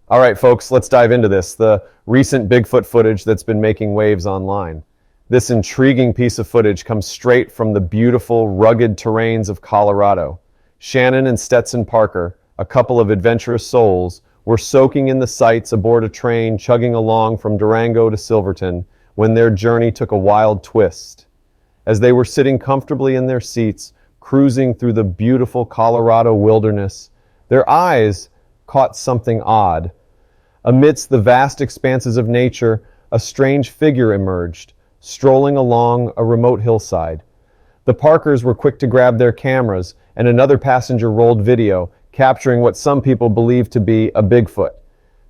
All right, folks, let's dive into this. The recent Bigfoot footage that's been making waves online. This intriguing piece of footage comes straight from the beautiful, rugged terrains of Colorado. Shannon and Stetson Parker, a couple of adventurous souls, were soaking in the sights aboard a train chugging along from Durango to Silverton when their journey took a wild twist. As they were sitting comfortably in their seats, cruising through the beautiful Colorado wilderness, their eyes caught something odd. Amidst the vast expanses of nature, a strange figure emerged, strolling along a remote hillside. The Parkers were quick to grab their cameras, and another passenger rolled video, capturing what some people believe to be a Bigfoot.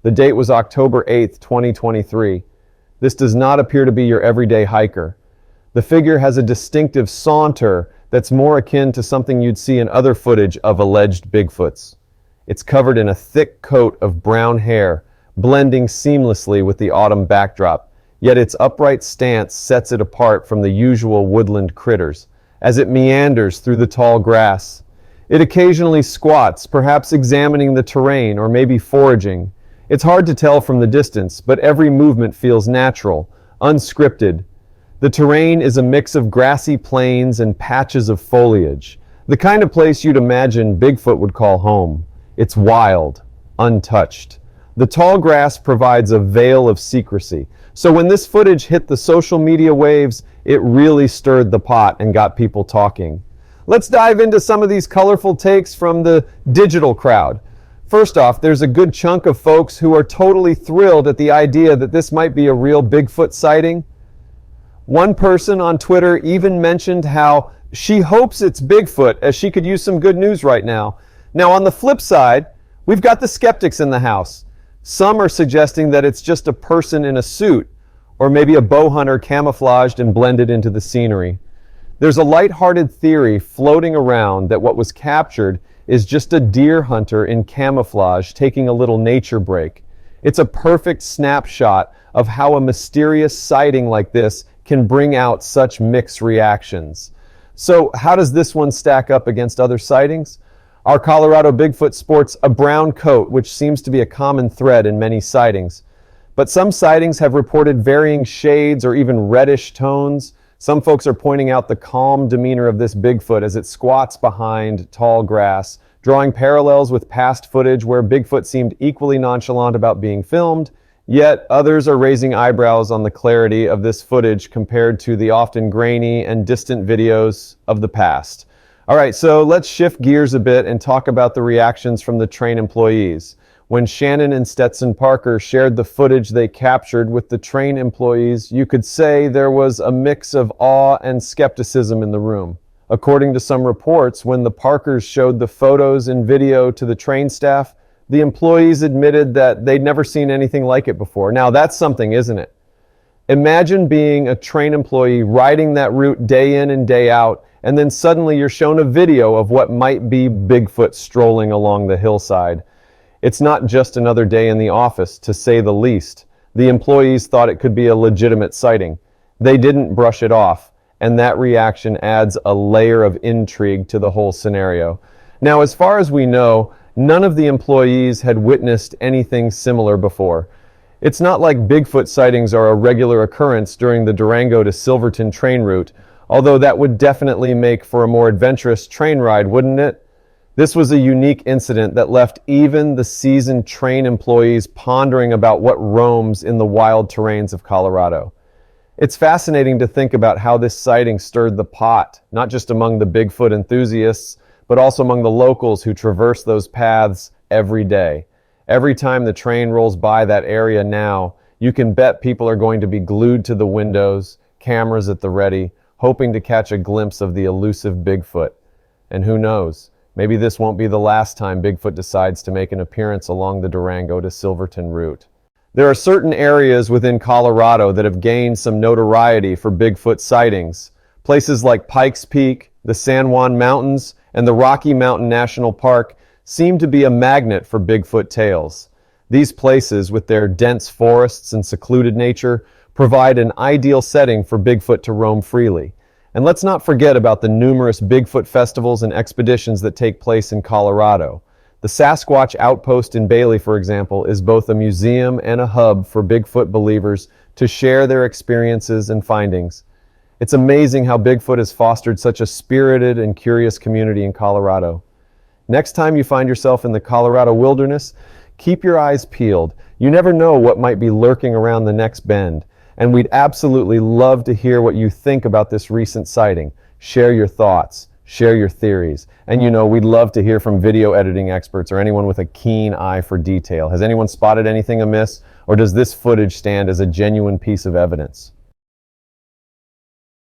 The date was October 8th, 2023. This does not appear to be your everyday hiker. The figure has a distinctive saunter that's more akin to something you'd see in other footage of alleged Bigfoots. It's covered in a thick coat of brown hair, blending seamlessly with the autumn backdrop, yet its upright stance sets it apart from the usual woodland critters as it meanders through the tall grass. It occasionally squats, perhaps examining the terrain or maybe foraging. It's hard to tell from the distance, but every movement feels natural, unscripted. The terrain is a mix of grassy plains and patches of foliage, the kind of place you'd imagine Bigfoot would call home. It's wild, untouched. The tall grass provides a veil of secrecy. So when this footage hit the social media waves, it really stirred the pot and got people talking. Let's dive into some of these colorful takes from the digital crowd. First off, there's a good chunk of folks who are totally thrilled at the idea that this might be a real Bigfoot sighting. One person on Twitter even mentioned how she hopes it's Bigfoot, as she could use some good news right now. Now, on the flip side, we've got the skeptics in the house. Some are suggesting that it's just a person in a suit, or maybe a bow hunter camouflaged and blended into the scenery. There's a lighthearted theory floating around that what was captured is just a deer hunter in camouflage taking a little nature break. It's a perfect snapshot of how a mysterious sighting like this can bring out such mixed reactions. So how does this one stack up against other sightings? Our Colorado Bigfoot sports a brown coat, which seems to be a common thread in many sightings. But some sightings have reported varying shades or even reddish tones. Some folks are pointing out the calm demeanor of this Bigfoot as it squats behind tall grass, drawing parallels with past footage where Bigfoot seemed equally nonchalant about being filmed, yet others are raising eyebrows on the clarity of this footage compared to the often grainy and distant videos of the past. All right, so let's shift gears a bit and talk about the reactions from the train employees. When Shannon and Stetson Parker shared the footage they captured with the train employees, you could say there was a mix of awe and skepticism in the room. According to some reports, when the Parkers showed the photos and video to the train staff, the employees admitted that they'd never seen anything like it before. Now, that's something, isn't it? Imagine being a train employee riding that route day in and day out, and then suddenly you're shown a video of what might be Bigfoot strolling along the hillside. It's not just another day in the office, to say the least. The employees thought it could be a legitimate sighting. They didn't brush it off, and that reaction adds a layer of intrigue to the whole scenario. Now, as far as we know, none of the employees had witnessed anything similar before. It's not like Bigfoot sightings are a regular occurrence during the Durango to Silverton train route, although that would definitely make for a more adventurous train ride, wouldn't it? This was a unique incident that left even the seasoned train employees pondering about what roams in the wild terrains of Colorado. It's fascinating to think about how this sighting stirred the pot, not just among the Bigfoot enthusiasts, but also among the locals who traverse those paths every day. Every time the train rolls by that area now, you can bet people are going to be glued to the windows, cameras at the ready, hoping to catch a glimpse of the elusive Bigfoot. And who knows, maybe this won't be the last time Bigfoot decides to make an appearance along the Durango to Silverton route. There are certain areas within Colorado that have gained some notoriety for Bigfoot sightings. Places like Pikes Peak, the San Juan Mountains, and the Rocky Mountain National Park seem to be a magnet for Bigfoot tales. These places, with their dense forests and secluded nature, provide an ideal setting for Bigfoot to roam freely. And let's not forget about the numerous Bigfoot festivals and expeditions that take place in Colorado. The Sasquatch Outpost in Bailey, for example, is both a museum and a hub for Bigfoot believers to share their experiences and findings. It's amazing how Bigfoot has fostered such a spirited and curious community in Colorado. Next time you find yourself in the Colorado wilderness, keep your eyes peeled. You never know what might be lurking around the next bend. And we'd absolutely love to hear what you think about this recent sighting. Share your thoughts, share your theories. And we'd love to hear from video editing experts or anyone with a keen eye for detail. Has anyone spotted anything amiss, or does this footage stand as a genuine piece of evidence?